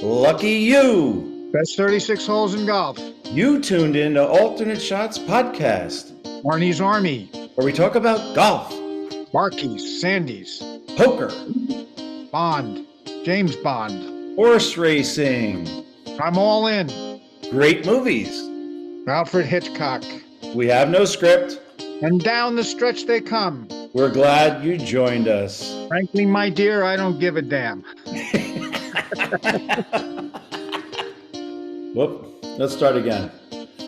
Lucky you! Best 36 holes in golf. You tuned in to Alternate Shots Podcast, Marnie's Army. where we talk about golf, Marquis, Sandy's, poker, Bond, James Bond. horse racing, I'm all in. great movies. Alfred Hitchcock. We have no script. And down the stretch they come. We're glad you joined us. Frankly, my dear, I don't give a damn. Whoop, let's start again.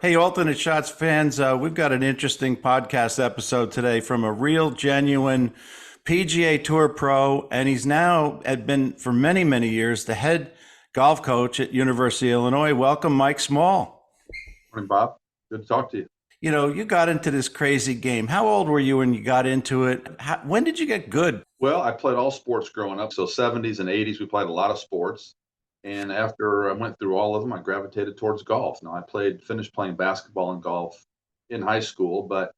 Hey, Alternate Shots fans, we've got an interesting podcast episode today from a real, genuine PGA Tour pro, and he's now been for many, many years the head golf coach at University of Illinois. Welcome, Mike Small. Morning, Bob. Good to talk to you. You know, you got into this crazy game. How old were you when you got into it? When did you get good? Well, I played all sports growing up. So 70s and 80s, we played a lot of sports. And after I went through all of them, I gravitated towards golf. Now, finished playing basketball and golf in high school, but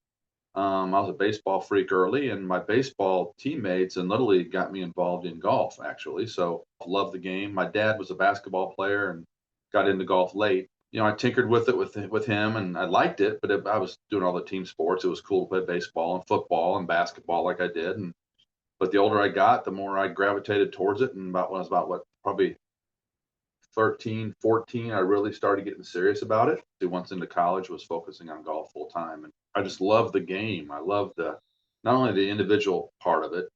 I was a baseball freak early, and my baseball teammates in Little League got me involved in golf, actually. So I loved the game. My dad was a basketball player and got into golf late. You know, I tinkered with it with him, and I liked it, but I was doing all the team sports. It was cool to play baseball and football and basketball like I did. But the older I got, the more I gravitated towards it. And when I was probably 13, 14, I really started getting serious about it. Once into college, was focusing on golf full time. And I just love the game. I love not only the individual part of it,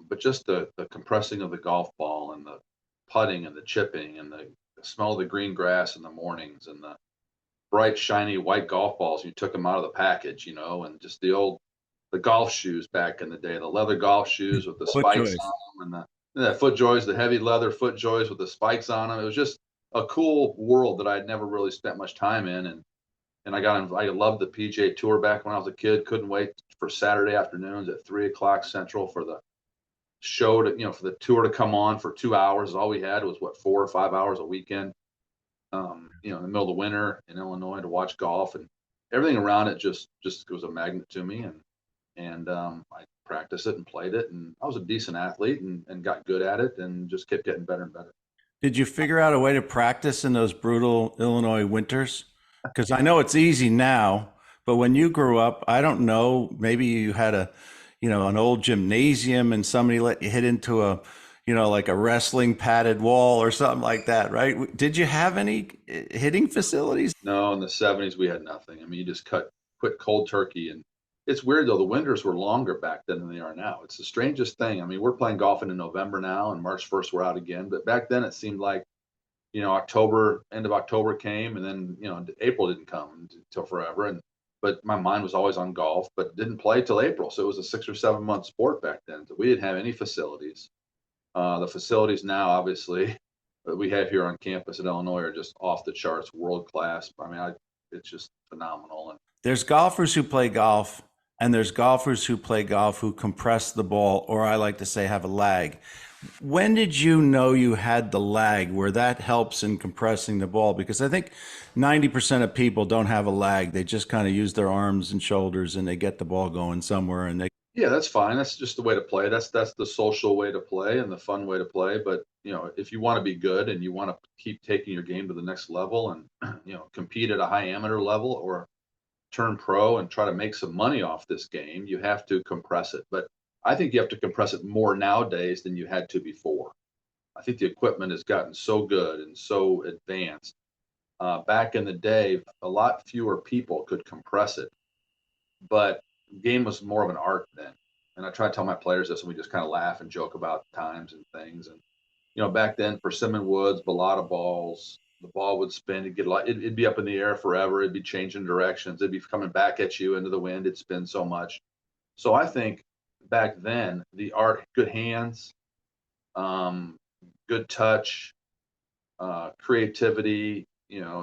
but just the compressing of the golf ball and the putting and the chipping and the smell of the green grass in the mornings and the bright, shiny white golf balls. You took them out of the package, and just the golf shoes back in the day, the leather golf shoes with the spikes on them, and the FootJoys, the heavy leather FootJoys with the spikes on them. It was just a cool world that I'd never really spent much time in. And I loved the PGA Tour back when I was a kid. Couldn't wait for Saturday afternoons at 3:00 Central for the show for the tour to come on for 2 hours. All we had was 4 or 5 hours a weekend, in the middle of the winter in Illinois to watch golf, and everything around it just was a magnet to me. And I practiced it and played it, and I was a decent athlete and got good at it and just kept getting better and better. Did you figure out a way to practice in those brutal Illinois winters? Because I know it's easy now, but when you grew up, I don't know, maybe you had an old gymnasium and somebody let you hit into like a wrestling padded wall or something like that, right? Did you have any hitting facilities? No, in the 70s, we had nothing. I mean, you just quit cold turkey. And it's weird, though. The winters were longer back then than they are now. It's the strangest thing. I mean, we're playing golf in November now, and March 1st, we're out again. But back then, it seemed like, end of October came, and then, April didn't come until forever. But my mind was always on golf, but didn't play till April. So it was a 6 or 7 month sport back then. So we didn't have any facilities. The facilities now, obviously, that we have here on campus at Illinois are just off the charts, world class. I mean, it's just phenomenal. And there's golfers who play golf, and there's golfers who play golf who compress the ball, or I like to say have a lag. When did you know you had the lag where that helps in compressing the ball? Because I think 90% of people don't have a lag. They just kind of use their arms and shoulders and they get the ball going somewhere. Yeah, that's fine. That's just the way to play. That's the social way to play and the fun way to play. But, if you want to be good and you want to keep taking your game to the next level and, compete at a high amateur level or turn pro and try to make some money off this game, you have to compress it. But I think you have to compress it more nowadays than you had to before. I think the equipment has gotten so good and so advanced. Back in the day, a lot fewer people could compress it, but the game was more of an art then. And I try to tell my players this, and we just kind of laugh and joke about times and things. And, back then, persimmon woods, balata balls, the ball would spin. It'd be up in the air forever. It'd be changing directions. It'd be coming back at you into the wind. It'd spin so much. So I think back then, the art, good hands, good touch, creativity,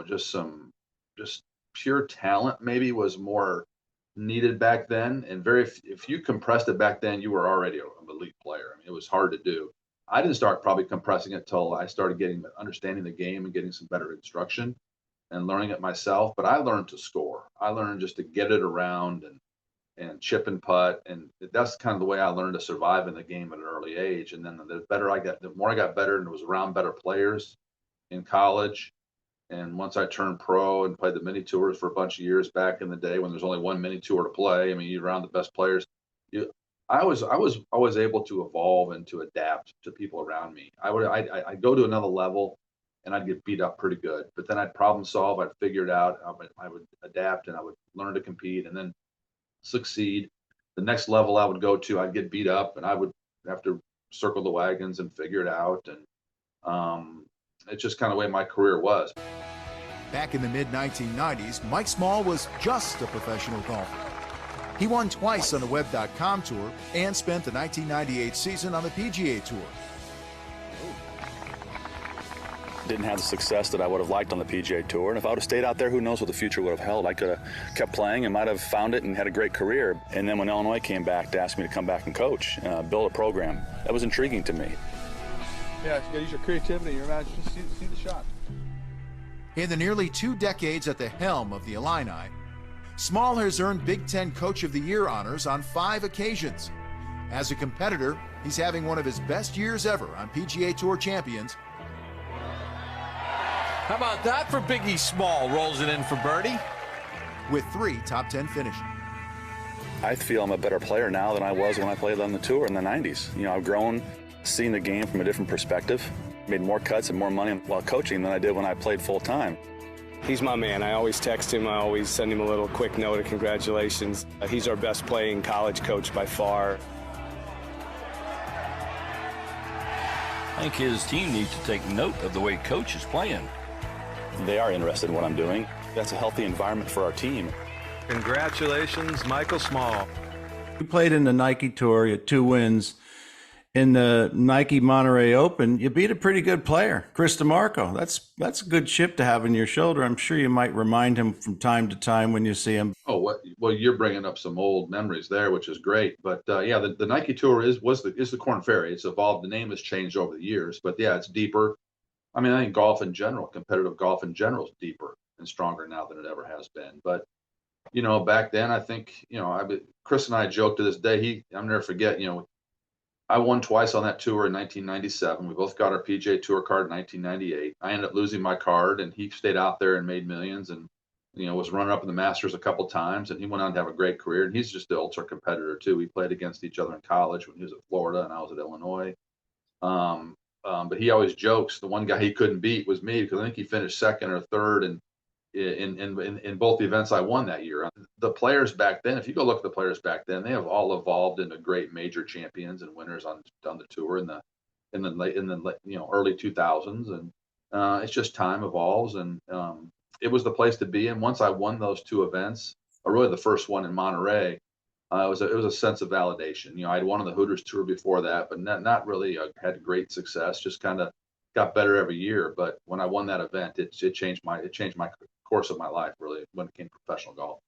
just pure talent maybe was more needed back then. And if you compressed it back then, you were already an elite player. I mean, it was hard to do. I didn't start probably compressing it till I started understanding the game and getting some better instruction and learning it myself. But I learned to score. I learned just to get it around and chip and putt. And that's kind of the way I learned to survive in the game at an early age. And then the more I got better and was around better players, in college. And once I turned pro and played the mini tours for a bunch of years back in the day when there's only one mini tour to play, I mean, you're around the best players. I was always able to evolve and to adapt to people around me. I'd go to another level and I'd get beat up pretty good, but then I'd problem solve, I'd figure it out, I would adapt and I would learn to compete and then succeed. The next level I would go to, I'd get beat up and I would have to circle the wagons and figure it out. And it's just kind of the way my career was. Back in the mid-1990s, Mike Small was just a professional golfer. He won twice on the Web.com Tour and spent the 1998 season on the PGA Tour. Didn't have the success that I would have liked on the PGA Tour, and if I would have stayed out there, who knows what the future would have held. I could have kept playing and might have found it and had a great career. And then when Illinois came back to ask me to come back and coach, build a program, that was intriguing to me. Yeah, you gotta use your creativity, your imagination, see the shot. In the nearly 2 decades at the helm of the Illini, Small has earned Big Ten Coach of the Year honors on 5 occasions. As a competitor, he's having one of his best years ever on PGA Tour champions. How about that for Biggie Small? Rolls it in for birdie. With 3 top 10 finishes. I feel I'm a better player now than I was when I played on the tour in the 90s. You know, I've grown, seen the game from a different perspective, made more cuts and more money while coaching than I did when I played full time. He's my man. I always text him. I always send him a little quick note of congratulations. He's our best playing college coach by far. I think his team needs to take note of the way Coach is playing. They are interested in what I'm doing. That's a healthy environment for our team. Congratulations, Michael Small. You played in the Nike Tour, you had 2 wins. In the Nike Monterey Open, you beat a pretty good player, Chris DeMarco. That's a good chip to have on your shoulder. I'm sure you might remind him from time to time when you see him. Oh, well, you're bringing up some old memories there, which is great. But yeah, the Nike Tour is the Korn Ferry. It's evolved. The name has changed over the years, but yeah, it's deeper. I mean, I think golf in general, competitive golf in general, is deeper and stronger now than it ever has been. But you know, back then, I think Chris and I joke to this day. I'll never forget. I won twice on that tour in 1997. We both got our PGA Tour card in 1998. I ended up losing my card, and he stayed out there and made millions, and was runner up in the Masters a couple times, and he went on to have a great career. And he's just an ultra competitor too. We played against each other in college when he was at Florida and I was at Illinois. But he always jokes the one guy he couldn't beat was me, because I think he finished second or third, and in both the events I won that year. The players back then, if you go look at the players back then, they have all evolved into great major champions and winners on the tour in the early 2000s, and it's just time evolves, and it was the place to be. And once I won those 2 events, or really the first one in Monterey, it was a sense of validation. I'd won on the Hooters Tour before that, but not really had great success. Just kind of got better every year. But when I won that event, it changed my course of my life, really, when it came to professional golf.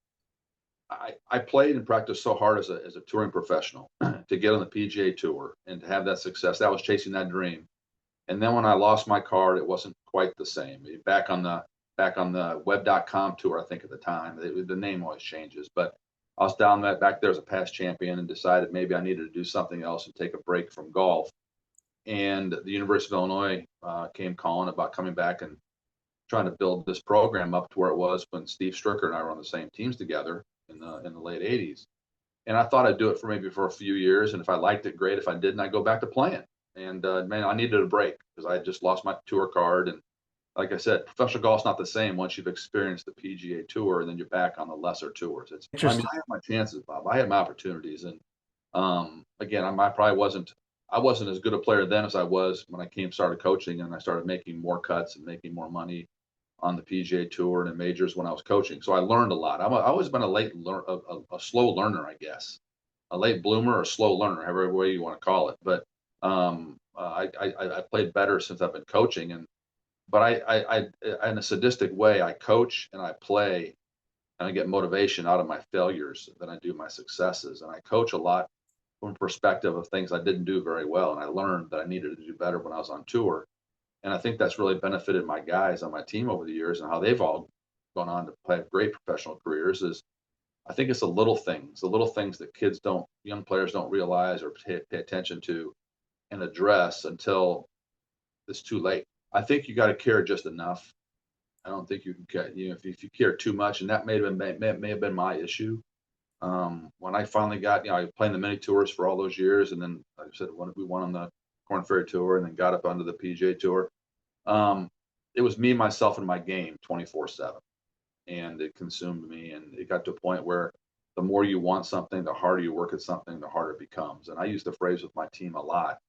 I played and practiced so hard as a touring professional to get on the PGA Tour and to have that success. That was chasing that dream. And then when I lost my card, it wasn't quite the same. Back on the Web.com Tour, I think at the time, the name always changes, but I was down back there as a past champion and decided maybe I needed to do something else and take a break from golf. And the University of Illinois came calling about coming back and trying to build this program up to where it was when Steve Stricker and I were on the same teams together in the late 80s. And I thought I'd do it for a few years. And if I liked it, great. If I didn't, I'd go back to playing. And man, I needed a break because I had just lost my tour card. And like I said, professional golf's not the same once you've experienced the PGA Tour and then you're back on the lesser tours. I had my chances, Bob. I had my opportunities. And again, I wasn't as good a player then as I was when I started coaching, and I started making more cuts and making more money on the PGA Tour and in majors when I was coaching. So I learned a lot. I've always been a slow learner, I guess, a late bloomer or slow learner, however way you want to call it. But I played better since I've been coaching, but I in a sadistic way, I coach and I play, and I get motivation out of my failures than I do my successes. And I coach a lot from a perspective of things I didn't do very well, and I learned that I needed to do better when I was on tour. And I think that's really benefited my guys on my team over the years, and how they've all gone on to play great professional careers. I think it's the little things that young players don't realize or pay attention to and address until it's too late. I think you got to care just enough. I don't think you can care, if you care too much, and that may have been my issue. When I finally got, I was playing the mini tours for all those years, and then like I said, when we won on the Corn Ferry Tour, and then got up onto the PGA Tour. It was me, myself, and my game 24/7, and it consumed me. And it got to a point where the more you want something, the harder you work at something, the harder it becomes. And I use the phrase with my team a lot.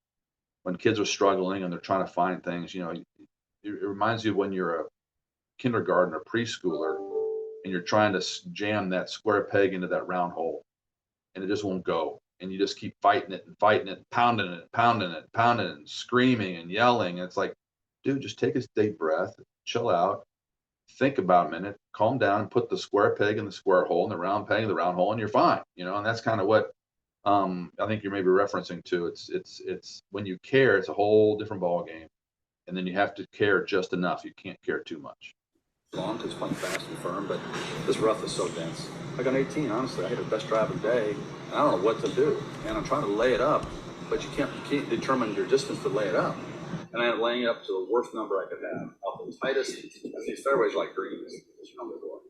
When kids are struggling and they're trying to find things, it reminds you of when you're a kindergarten or preschooler and you're trying to jam that square peg into that round hole, and it just won't go. And you just keep fighting it, pounding it, and screaming and yelling. And it's like, dude, just take a deep breath, chill out, think about a minute, calm down, and put the square peg in the square hole and the round peg in the round hole, and you're fine. And that's kind of what I think you're maybe referencing to. It's when you care, it's a whole different ball game, and then you have to care just enough. You can't care too much. Long because playing fast and firm, but this rough is so dense. Like on 18, honestly, I hit the best drive of the day, and I don't know what to do. And I'm trying to lay it up, but you can't determine your distance to lay it up. And I ended up laying it up to the worst number I could have. Out the tightest, these fairways are like greens, as you know before.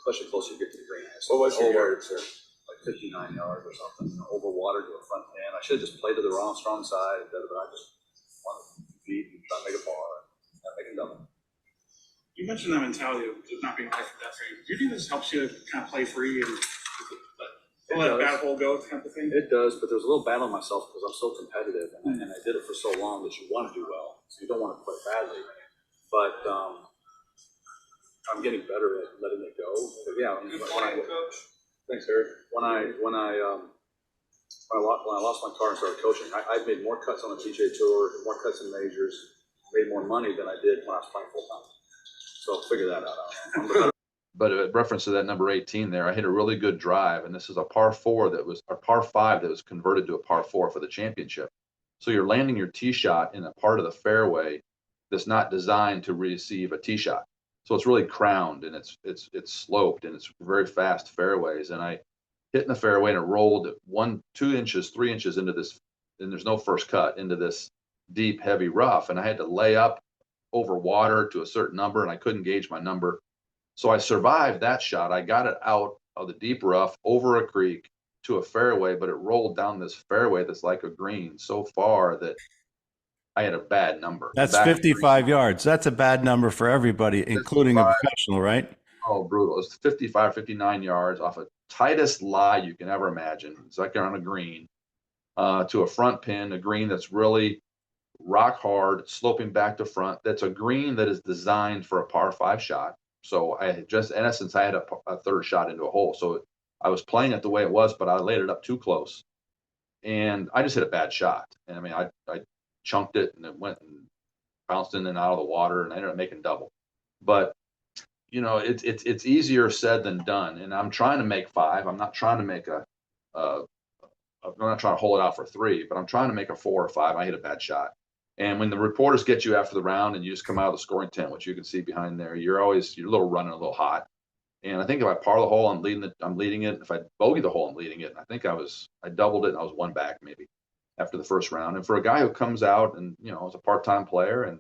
Especially closer you get to the green. So What was your yards? Like 59 yards or something, over water to a front hand. I should have just played to the strong side, but I just wanted to beat and try to make a par and make a double. You mentioned that mentality of not being life or death frame. Do you think this helps you kind of play free and let a bad hole go kind of thing? It does, but there's a little battle in myself because I'm so competitive, and I did it for so long that you want to do well, so you don't want to play badly. But I'm getting better at letting it go. But yeah, thanks, Eric. When I lost my car and started coaching, I've made more cuts on the PGA Tour, more cuts in majors, made more money than I did when I was playing full time. So figure that out. But in reference to that number 18 there, I hit a really good drive, and this is a par 5 that was converted to a par 4 for the championship. So you're landing your tee shot in a part of the fairway that's not designed to receive a tee shot. So it's really crowned, and it's sloped, and it's very fast fairways. And I hit in the fairway, and it rolled 1, 2 inches, 3 inches into this, and there's no first cut, into this deep, heavy rough. And I had to lay up over water to a certain number, and I couldn't gauge my number. So I survived that shot. I got it out of the deep rough over a creek to a fairway, but it rolled down this fairway that's like a green so far that I had a bad number. That's 55 yards. That's a bad number for everybody, including a professional, right? Oh, brutal. It's 55, 59 yards off a tightest lie you can ever imagine. It's like on a green to a front pin, a green that's really rock hard, sloping back to front. That's a green that is designed for a par 5 shot. So I just, in essence, I had a third shot into a hole. So I was playing it the way it was, but I laid it up too close, and I just hit a bad shot. And I mean, I chunked it, and it went and bounced in and out of the water, and I ended up making double. But it's easier said than done. And I'm trying to make 5. I'm not trying to make I'm not trying to hold it out for 3, but I'm trying to make a 4 or 5. I hit a bad shot. And when the reporters get you after the round and you just come out of the scoring tent, which you can see behind there, you're a little running a little hot. And I think if I par the hole, I'm leading it. If I bogey the hole, I'm leading it. And I think I doubled it, and I was 1 back maybe after the first round. And for a guy who comes out and, is a part-time player, and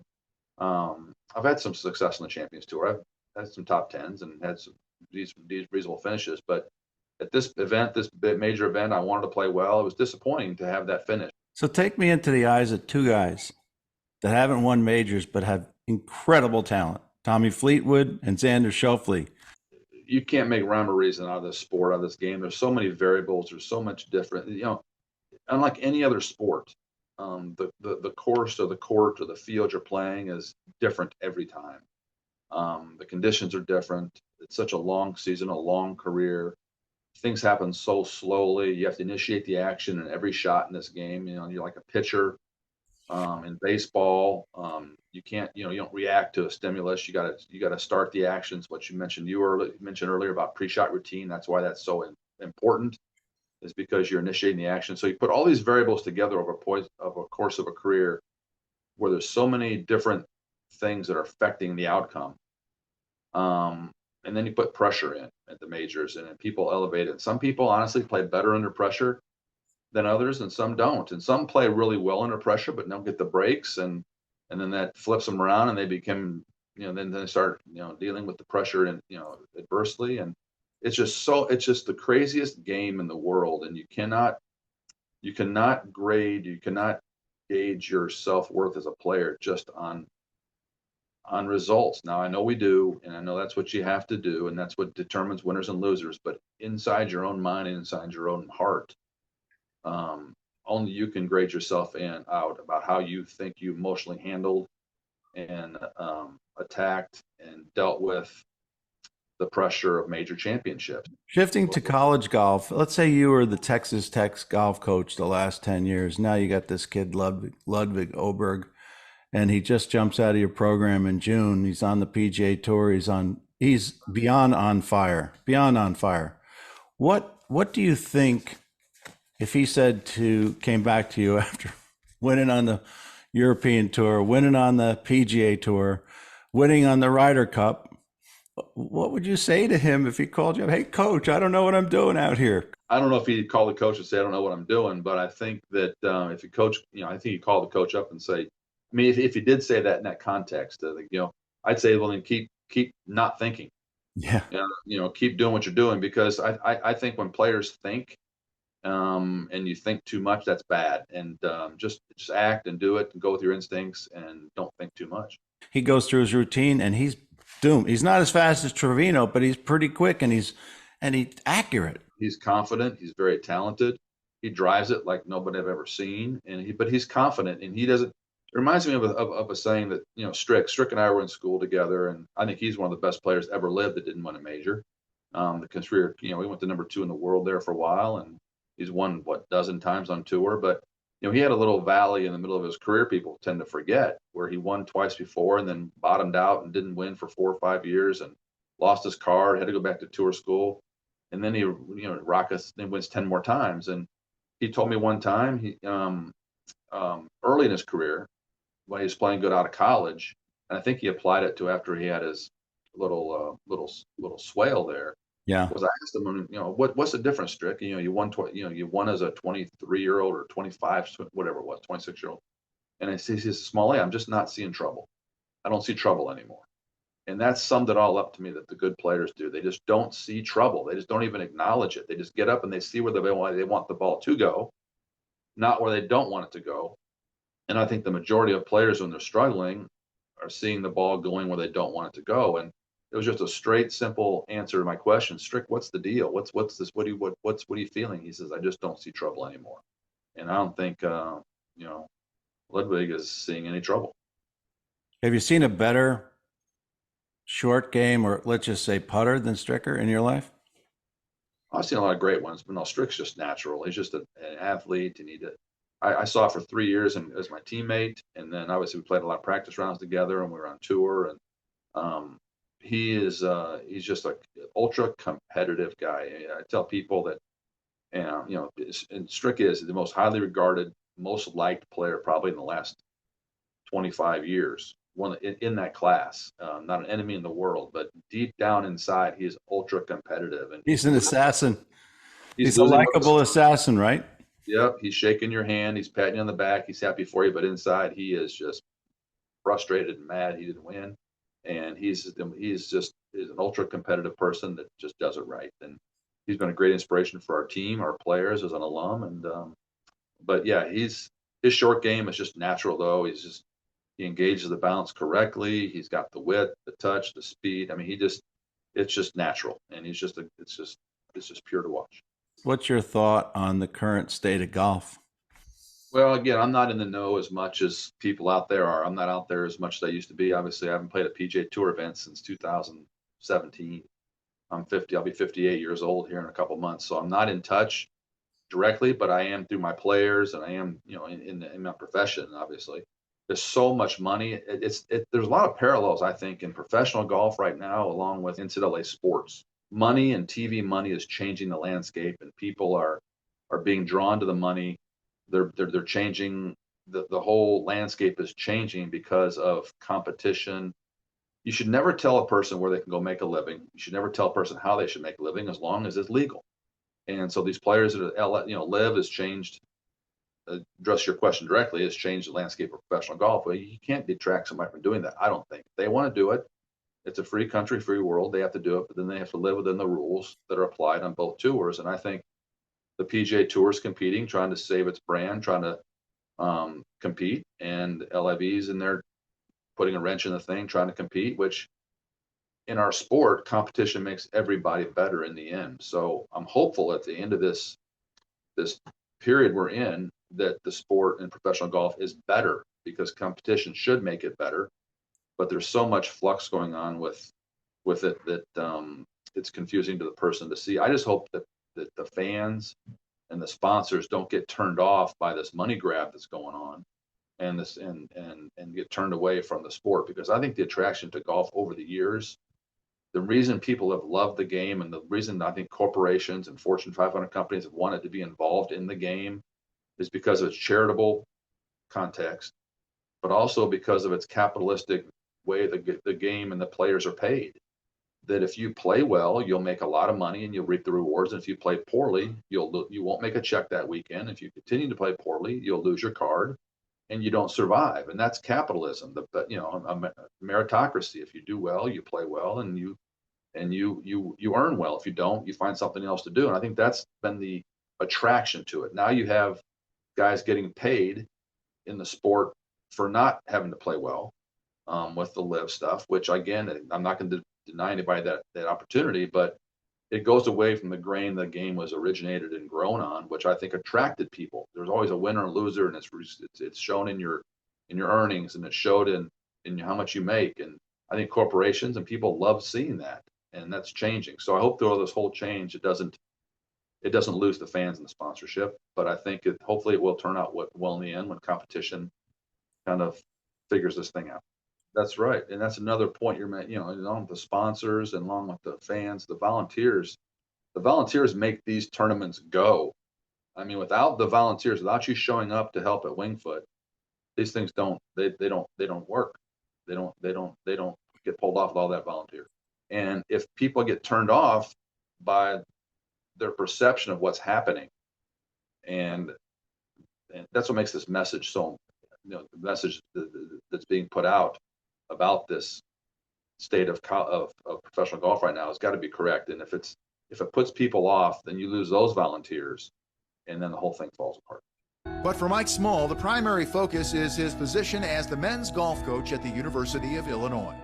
I've had some success on the Champions Tour. I've had some top 10s and had some these reasonable finishes. But at this event, this major event, I wanted to play well. It was disappointing to have that finish. So take me into the eyes of 2 guys that haven't won majors but have incredible talent, Tommy Fleetwood and Xander Schauffele. You can't make rhyme or reason out of this sport, out of this game. There's so many variables. There's so much different. Unlike any other sport, the course or the court or the field you're playing is different every time. The conditions are different. It's such a long season, a long career. Things happen so slowly. You have to initiate the action in every shot in this game. You're like a pitcher. In baseball, you can't, you don't react to a stimulus. You got to start the actions. What you mentioned earlier about pre-shot routine. That's why that's so important, is because you're initiating the action. So you put all these variables together over a course of a career, where there's so many different things that are affecting the outcome. And then you put pressure in at the majors, and people elevate it. Some people honestly play better under pressure than others, and some don't. And some play really well under pressure, but don't get the breaks. And and then that flips them around, and they become, then they start, dealing with the pressure and, adversely. And it's just the craziest game in the world. And you cannot gauge your self-worth as a player just on results. Now, I know we do, and I know that's what you have to do, and that's what determines winners and losers. But inside your own mind and inside your own heart, only you can grade yourself out about how you think you emotionally handled and attacked and dealt with the pressure of major championships. Shifting to college golf, let's say you were the Texas Tech golf coach the last 10 years. Now you got this kid, Ludwig Oberg, and he just jumps out of your program in June. He's on the PGA Tour. He's beyond on fire. What do you think if he came back to you after winning on the European Tour, winning on the PGA Tour, winning on the Ryder Cup? What would you say to him if he called you up? Hey, coach, I don't know what I'm doing out here. I don't know if he'd call the coach and say, I don't know what I'm doing, but I think that if he coach, I think he'd call the coach up and say, I mean, if he did say that in that context, I'd say, well, then keep not thinking. Yeah. Keep doing what you're doing, because I think when players think, and you think too much, that's bad. And just act and do it and go with your instincts and don't think too much. He goes through his routine and he's doomed. He's not as fast as Trevino, but he's pretty quick and he's accurate. He's confident. He's very talented. He drives it like nobody I've ever seen. But he's confident, and he doesn't. It reminds me of a saying that, Strick and I were in school together, and I think he's one of the best players ever lived that didn't win a major. The career, we went to number 2 in the world there for a while, and he's won a dozen times on tour. But he had a little valley in the middle of his career, people tend to forget, where he won twice before and then bottomed out and didn't win for 4 or 5 years and lost his card, had to go back to tour school. And then he, then wins 10 more times. And he told me one time, he early in his career, when he was playing good out of college, and I think he applied it to after he had his little swale there. Yeah. Was I asked him, what's the difference, Strick? You won as a 23-year-old or 25, whatever it was, 26-year-old. And he says, Small A, I'm just not seeing trouble. I don't see trouble anymore. And that summed it all up to me, that the good players do. They just don't see trouble. They just don't even acknowledge it. They just get up and they see where they want the ball to go, not where they don't want it to go. And I think the majority of players, when they're struggling, are seeing the ball going where they don't want it to go. And it was just a straight, simple answer to my question. Strick, what's the deal? What's this? What are you feeling? He says, I just don't see trouble anymore. And I don't think, Ludwig is seeing any trouble. Have you seen a better short game, or let's just say putter, than Stricker in your life? I've seen a lot of great ones, but no, Strick's just natural. He's just an athlete, and I saw for 3 years and as my teammate, and then obviously we played a lot of practice rounds together, and we were on tour. And he's just an ultra competitive guy. I tell people that, and Strick is the most highly regarded, most liked player probably in the last 25 years. One in that class, not an enemy in the world, but deep down inside, he is ultra competitive. And he's an assassin. He's a likable assassin, right? Yep. He's shaking your hand. He's patting you on the back. He's happy for you, but inside he is just frustrated and mad he didn't win. And he's an ultra competitive person that just does it right. And he's been a great inspiration for our team, our players, as an alum. And but yeah, his short game is just natural, though. He engages the balance correctly. He's got the width, the touch, the speed. I mean, it's just natural, and it's just pure to watch. What's your thought on the current state of golf? Well, again, I'm not in the know as much as people out there are. I'm not out there as much as I used to be. Obviously, I haven't played a PGA Tour event since 2017. I'm 50. I'll be 58 years old here in a couple months, so I'm not in touch directly, but I am through my players, and I am, in my profession, obviously. There's so much money. There's a lot of parallels, I think, in professional golf right now, along with NCAA sports. Money and TV money is changing the landscape, and people are being drawn to the money. They're changing. The whole landscape is changing because of competition. You should never tell a person where they can go make a living. You should never tell a person how they should make a living, as long as it's legal. And so these players that LIV has changed address your question directly, has changed the landscape of professional golf. Well, you can't detract somebody from doing that. I don't think. If they want to do it, it's a free country, free world. They have to do it, but then they have to live within the rules that are applied on both tours. And I think the PGA Tour is competing, trying to save its brand, trying to compete, and LIV's in there putting a wrench in the thing, trying to compete, which in our sport, competition makes everybody better in the end. So I'm hopeful at the end of this period we're in that the sport and professional golf is better, because competition should make it better. But there's so much flux going on with it that it's confusing to the person to see. I just hope that the fans and the sponsors don't get turned off by this money grab that's going on, and this and get turned away from the sport, because I think the attraction to golf over the years, the reason people have loved the game, and the reason I think corporations and Fortune 500 companies have wanted to be involved in the game, is because of its charitable context, but also because of its capitalistic way the game and the players are paid. That if you play well, you'll make a lot of money and you'll reap the rewards. And if you play poorly, you won't make a check that weekend. If you continue to play poorly, you'll lose your card and you don't survive. And that's capitalism, a meritocracy. If you do well, you play well, and you earn well. If you don't, you find something else to do. And I think that's been the attraction to it. Now you have guys getting paid in the sport for not having to play well, with the live stuff, which again, I'm not going to deny anybody that opportunity, but it goes away from the grain the game was originated and grown on, which I think attracted people. There's always a winner and loser, and it's shown in your earnings, and it showed in how much you make. And I think corporations and people love seeing that, and that's changing. So I hope through all this whole change, it doesn't lose the fans and the sponsorship, but I think hopefully it will turn out well in the end when competition kind of figures this thing out. That's right. And that's another point you're making, along with the sponsors and along with the fans, the volunteers make these tournaments go. I mean, without the volunteers, without you showing up to help at Wingfoot, these things don't work. They don't get pulled off with all that volunteer. And if people get turned off by their perception of what's happening, and that's what makes this message so, the message that's being put out about this state of professional golf right now has got to be correct. And if it puts people off, then you lose those volunteers, and then the whole thing falls apart. But for Mike Small, the primary focus is his position as the men's golf coach at the University of Illinois.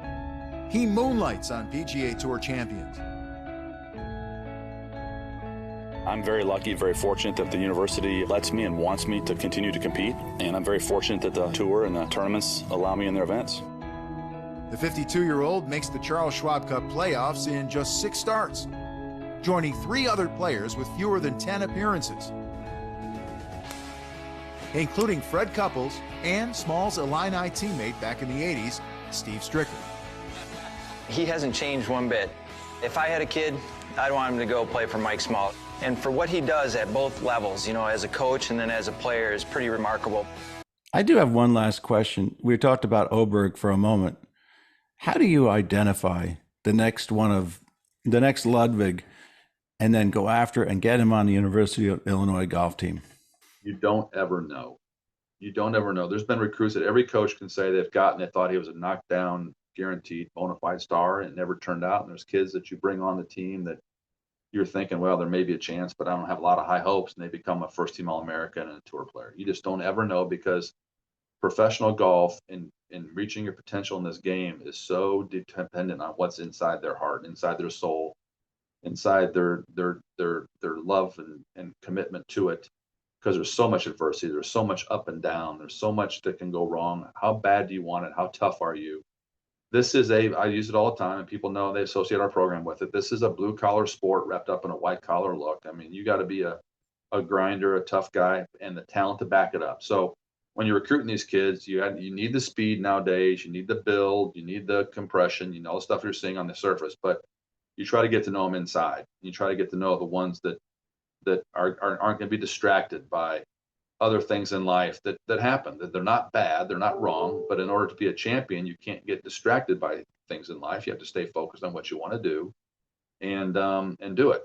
He moonlights on PGA Tour champions. I'm very lucky, very fortunate that the university lets me and wants me to continue to compete. And I'm very fortunate that the tour and the tournaments allow me in their events. The 52-year-old makes the Charles Schwab Cup playoffs in just 6 starts, joining 3 other players with fewer than 10 appearances, including Fred Couples and Small's Illini teammate back in the 80s, Steve Stricker. He hasn't changed one bit. If I had a kid, I'd want him to go play for Mike Small. And for what he does at both levels, as a coach and then as a player, is pretty remarkable. I do have one last question. We talked about Oberg for a moment. How do you identify the next Ludwig and then go after and get him on the University of Illinois golf team? You don't ever know. You don't ever know. There's been recruits that every coach can say they've gotten. They thought he was a knockdown, guaranteed, bona fide star, and it never turned out. And there's kids that you bring on the team that you're thinking, well, there may be a chance, but I don't have a lot of high hopes, and they become a first-team All-American and a tour player. You just don't ever know, because professional golf and reaching your potential in this game is so dependent on what's inside their heart, inside their soul, inside their love and commitment to it, because there's so much adversity, there's so much up and down, there's so much that can go wrong. How bad do you want it? How tough are you? This is I use it all the time, and people know, they associate our program with it. This is a blue collar sport wrapped up in a white collar look. I mean, you got to be a grinder, a tough guy, and the talent to back it up. So when you're recruiting these kids, you need the speed nowadays, you need the build, you need the compression, the stuff you're seeing on the surface, but you try to get to know them inside. You try to get to know the ones that aren't going to be distracted by other things in life that happen, that they're not bad, they're not wrong, but in order to be a champion, you can't get distracted by things in life. You have to stay focused on what you want to do and do it.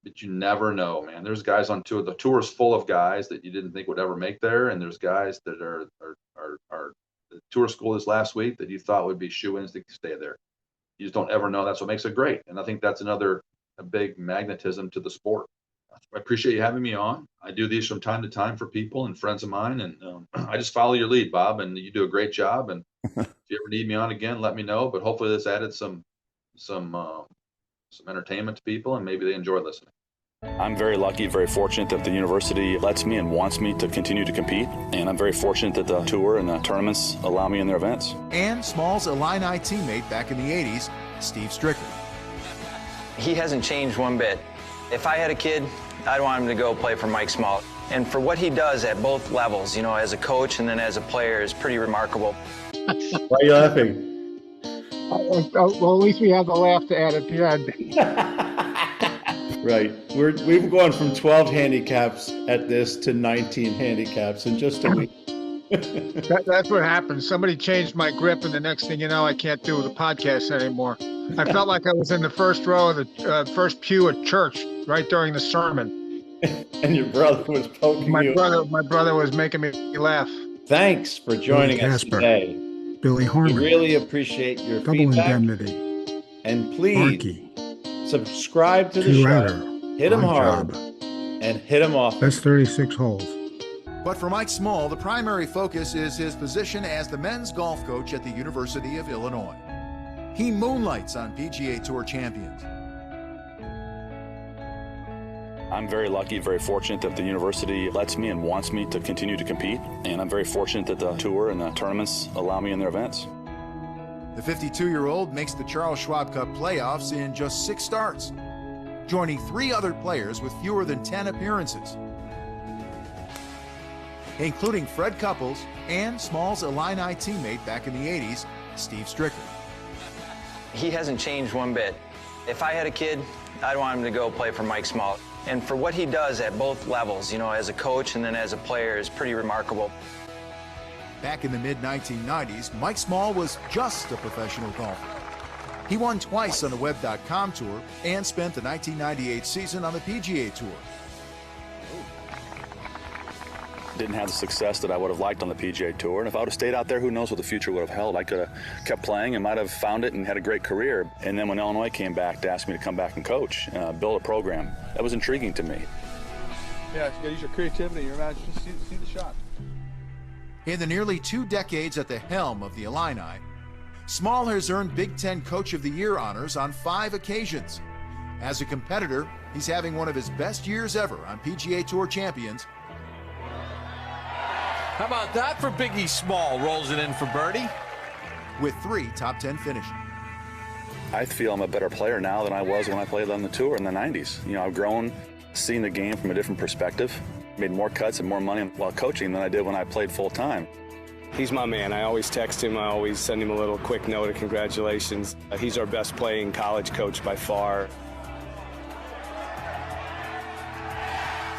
but you never know, man. There's guys on tour. The tour is full of guys that you didn't think would ever make there, and there's guys that are the tour school this last week that you thought would be shoo-ins to stay there. You just don't ever know. That's what makes it great, and I think that's a big magnetism to the sport. I appreciate you having me on. I do these from time to time for people and friends of mine, and I just follow your lead, Bob, and you do a great job. And if you ever need me on again, let me know. But hopefully this added some entertainment to people, and maybe they enjoy listening. I'm very lucky, very fortunate that the university lets me and wants me to continue to compete. And I'm very fortunate that the tour and the tournaments allow me in their events. And Small's Illini teammate back in the 80s, Steve Stricker. He hasn't changed one bit. If I had a kid, I'd want him to go play for Mike Small. And for what he does at both levels, as a coach and then as a player, is pretty remarkable. Why are you laughing? Well, at least we have the laugh to add at the end. Right. We've gone from 12 handicaps at this to 19 handicaps in just a week. That's what happened. Somebody changed my grip, and the next thing you know, I can't do the podcast anymore. I felt like I was in the first row of the first pew at church right during the sermon. And your brother was poking you. My brother was making me laugh. Thanks for joining us today. Billy Harmon. We really appreciate your Double feedback. Indemnity. And please subscribe to the show. Hit them hard and hit them off. That's 36 holes. But for Mike Small, the primary focus is his position as the men's golf coach at the University of Illinois. He moonlights on PGA Tour champions. I'm very lucky, very fortunate that the university lets me and wants me to continue to compete. And I'm very fortunate that the tour and the tournaments allow me in their events. The 52-year-old makes the Charles Schwab Cup playoffs in just 6 starts, joining 3 other players with fewer than 10 appearances, including Fred Couples and Small's Illini teammate back in the 80s, Steve Stricker. He hasn't changed one bit. If I had a kid, I'd want him to go play for Mike Small. And for what he does at both levels, as a coach and then as a player, is pretty remarkable. Back in the mid-1990s, Mike Small was just a professional golfer. He won twice on the Web.com Tour and spent the 1998 season on the PGA Tour. Didn't have the success that I would have liked on the PGA Tour. And if I would have stayed out there, who knows what the future would have held. I could have kept playing and might have found it and had a great career. And then when Illinois came back to ask me to come back and coach, build a program, that was intriguing to me. Yeah, you gotta use your creativity, your imagination, see the shot. In the nearly 2 decades at the helm of the Illini, Small has earned Big Ten Coach of the Year honors on 5 occasions. As a competitor, he's having one of his best years ever on PGA Tour champions. How about that for Biggie Small? Rolls it in for birdie. With 3 top 10 finishes. I feel I'm a better player now than I was when I played on the tour in the 90s. I've grown, seen the game from a different perspective, made more cuts and more money while coaching than I did when I played full time. He's my man. I always text him. I always send him a little quick note of congratulations. He's our best playing college coach by far.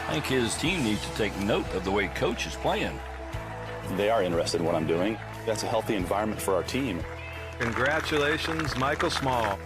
I think his team needs to take note of the way Coach is playing. They are interested in what I'm doing. That's a healthy environment for our team. Congratulations, Michael Small.